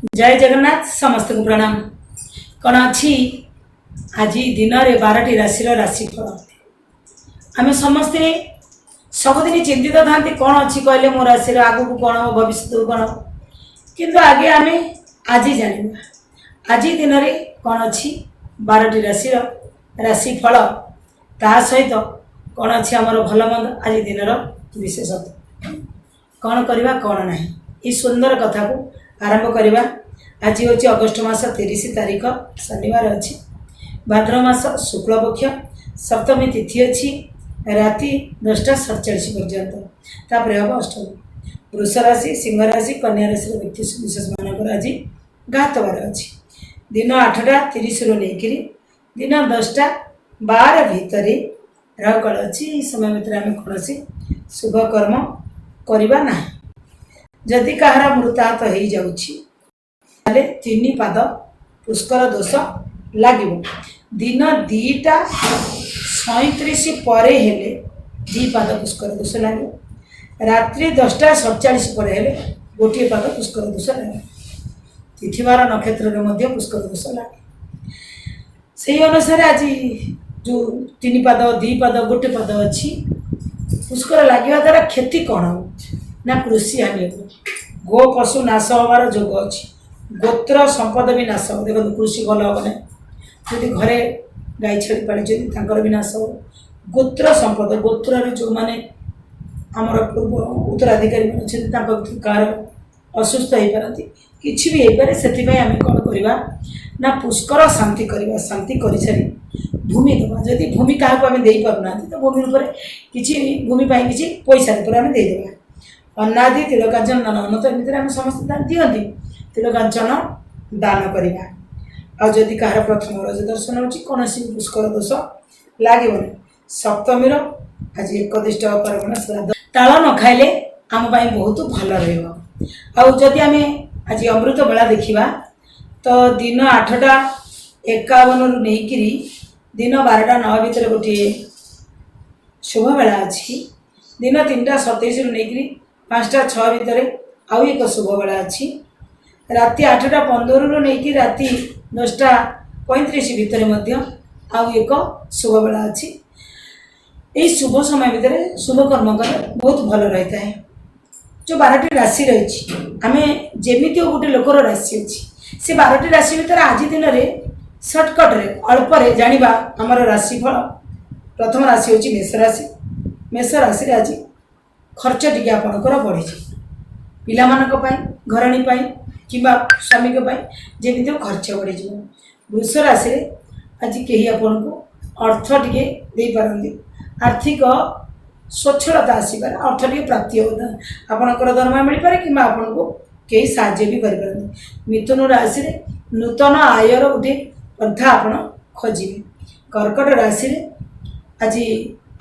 जय जगन्नाथ समस्त को प्रणाम। कौन अच्छी आज दिन में 12टी राशि राशिफल आम समस्ते सबुदिन चिंतित था कौन अच्छी कहले मो राशि आग को कौन हम भविष्य को कौन किंतु आगे आम आज जाना आज दिन में कौन अच्छी 12टी राशि राशिफल ता सहित कौन अच्छी आमर भल मंद आज दिन विशेषता कौन करवा कौन ना ये सुंदर कथा को आरंभ करवा। आज हूँ अगस्ट मास 30 तारीख शनिवार अच्छी भाद्रव मास शुक्ल पक्ष सप्तमी तिथि अच्छी राति 10:47 पर्यंत हम अष्टमी। वृष राशि सिंह राशि कन्या राशि व्यक्ति विशेष मानक आज घातवार अच्छी दिन 8:30 लेकर दिन 10:12 भितर राहुकाल अच्छी समय भितर आम कौन शुभ कर्म करवा ना। जदि कहार मृताहत हो जाउछि ताले 3 पाद पुष्कर दोष लगे दिन 2:37 पर हेले 2 पाद पुष्कर दोष लगे रात्रि 10:47 पर हेले 1 पाद पुष्कर दोष लगे तिथिवार नक्षत्र में पुष्कर दोष लगे से अनुसार आज जो 3 पाद 2 पाद 1 पाद अच्छी पुष्कर लगे द्वारा क्षति कौन हो ना कृषि हानि गो पशु नाश हबार जोग अच्छी गोत्र संपद भी नाश हो। देखो कृषि भल हम ना जदि घरे गाई छेड़ी पाली भी नाश हो। गोत्र संपद गोत्र जो मैंने आमर पूर्व उत्तराधिकारी अच्छे कार असुस्थ हो पारती किसी भी हो पारे से आम कौन करवा ना पुष्कर शांति करवा शांति कर सारी भूमि दबा जदि भूमि क्या आम दे पारना तो भूमि उपर किसी भूमि किसी पैसा आम देदेवा अन्नादि तिलकांचन दान अनत एमती आम समस्त दिखती तिलकांचन दान करवा। आदि कहार प्रथम रज दर्शन हो कौन पुष्कर दोष लगे सप्तमी आज एकदिष्ट पार्वण श्राद्ध ताल न खाइले आम बहुत भल रही। आम आज अमृत बेला देखा तो दिन 8:51 नहीं दिन 12:09 भितर गोटे शुभ बेला अच्छी दिन 3:27 नहीं 5:06 भितर आउ एक शुभ बेला अच्छी राति 8:15 नहीं राति 10:35 भितर आउ एक शुभ बेला अच्छी। यही शुभ समय भितर शुभ कर्म कले बहुत भल रही है। जो 12टी राशि रही आम जमी गोटे लोकर राशि अच्छी से 12टी राशि भितर आज दिन में सर्टकट्रे अल्पे जाना आमर राशिफल। प्रथम राशि हूँ मेष राशि। मेष राशि आज खर्च टी आपणकर बढ़ी पाई घरणी कि स्वामी जमी खर्च बढ़ी। वृष राशि आज कहीं आपन को अर्थ टे दे पारती आर्थिक स्वच्छलता आसपार अर्थ टे प्राप्ति होता आपणकर दरमा मिल पारे कि आपन को कई साहाय्य भी करें। मिथुन राशि नूतन आयर गोटे पंथा आपण खोजे। कर्कट राशि आज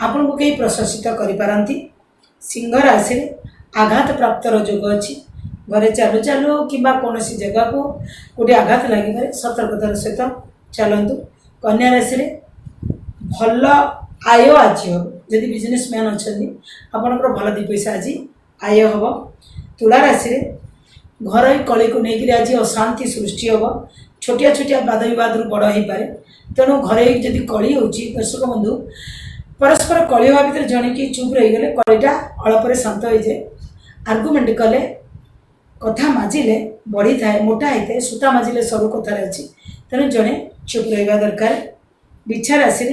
आपन को कई प्रशंसित करें। सिंह राशि आघात प्राप्तर जोग अच्छी घरे चालू चालू कि कौन जगह को गोटे आघात लगे सतर्कतार सहित चलतु। कन्या राशि भल आय आज हम जदि बिजनेसमैन अच्छा आपंकर भल 2 पैसा आज आय हम। तुला राशि घर कली को लेकर आज अशांति सृष्टि हम छोटिया छोटिया वाद विवाद बड़ हो पारे तेणु घरे जदि कली हो दर्शक बंधु परस्पर कली हवा भर जड़े कि चुप रही गले कलीटा अल्पे शांत हो जाए आर्गुमेंट कले कथा माजिले बढ़ी थाए मोटा होता है सूता माजिले सरू कथार अच्छी तेणु जड़े चुप रहा दरकार। बिछा राशि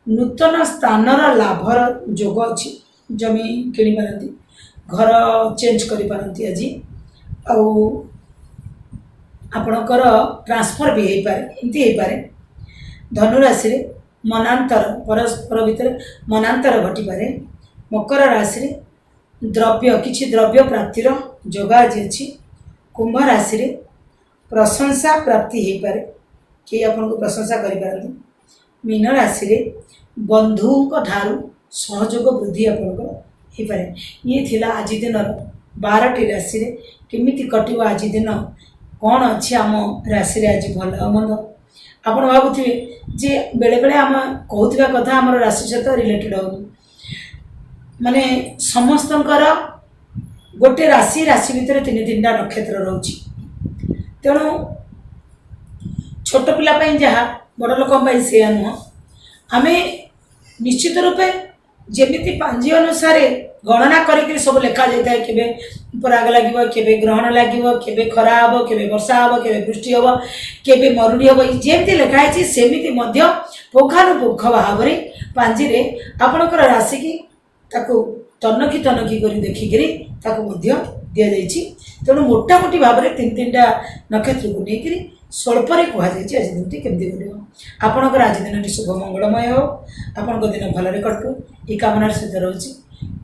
नूतन स्थानर लाभर जोग अच्छी जमी किणी पारती घर चेंज कर पारती आज आपणकर ट्रांसफर भी हो पारे एमती हो पारे। धनु राशि मनांतर परस्पर भितर मनांतर घटी पारे। मकर राशि द्रव्य किछि द्रव्य प्राप्तिर जोग आज अच्छी। कुंभ राशि प्रशंसा प्राप्ति हो पारे कि आपन को प्रशंसा करें। मीन राशि बंधु ठारू सहयोग वृद्धि आपंकर हो पारे। ये थिला आज दिन 12टी राशि केमिति कटिव आज दिन कौन अच्छी आम राशि आज भल मंद आप भावुवे जे बेले बेले आम कहूथिबा कथा आम राशि सहित रिलेटेड हो माने समस्तंकर गोटे राशि राशि भितर 3-3टा नक्षत्र रोची ତେଣୁ ଛୋଟ ପିଲା ପାଇଁ ଯାହା ବଡ଼ ଲୋକଙ୍କ ପାଇଁ ସେୟା ନୁହଁ। ଆମେ ନିଶ୍ଚିତ ରୂପେ ଯେମିତି ପାଞ୍ଜି ଅନୁସାରେ ଗଣନା କରିକି ସବୁ ଲେଖାଯାଇଥାଏ, କେବେ ପରାଗ ଲାଗିବ, କେବେ ଗ୍ରହଣ ଲାଗିବ, କେବେ ଖରା ହେବ, କେବେ ବର୍ଷା ହେବ, କେବେ ବୃଷ୍ଟି ହେବ, କେବେ ମରୁଡ଼ି ହେବ, ଯେମିତି ଲେଖା ହେଇଛି ସେମିତି ମଧ୍ୟ ପୁଙ୍ଖାନୁପୁଙ୍ଖ ଭାବରେ ପାଞ୍ଜିରେ ଆପଣଙ୍କର ରାଶିକି ତାକୁ ତନଖି ତନଖି କରି ଦେଖିକିରି ତାକୁ ମଧ୍ୟ ଦିଆଯାଇଛି। ତେଣୁ ମୋଟାମୋଟି ଭାବରେ ତିନି ତିନିଟା ନକ୍ଷତ୍ରକୁ ନେଇକରି ସ୍ୱଳ୍ପରେ କୁହାଯାଇଛି ଆଜି ଦିନଟି କେମିତି କରିବ। ଆପଣଙ୍କର ଆଜି ଦିନଟି ଶୁଭ ମଙ୍ଗଳମୟ ହେଉ, ଆପଣଙ୍କ ଦିନ ଭଲରେ କଟୁ, ଏ କାମନାର ସହିତ ରହୁଛି।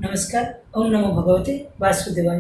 ନମସ୍କାର। ଓಂ ନମୋ ଭଗବତେ ବାସୁଦେବାୟ।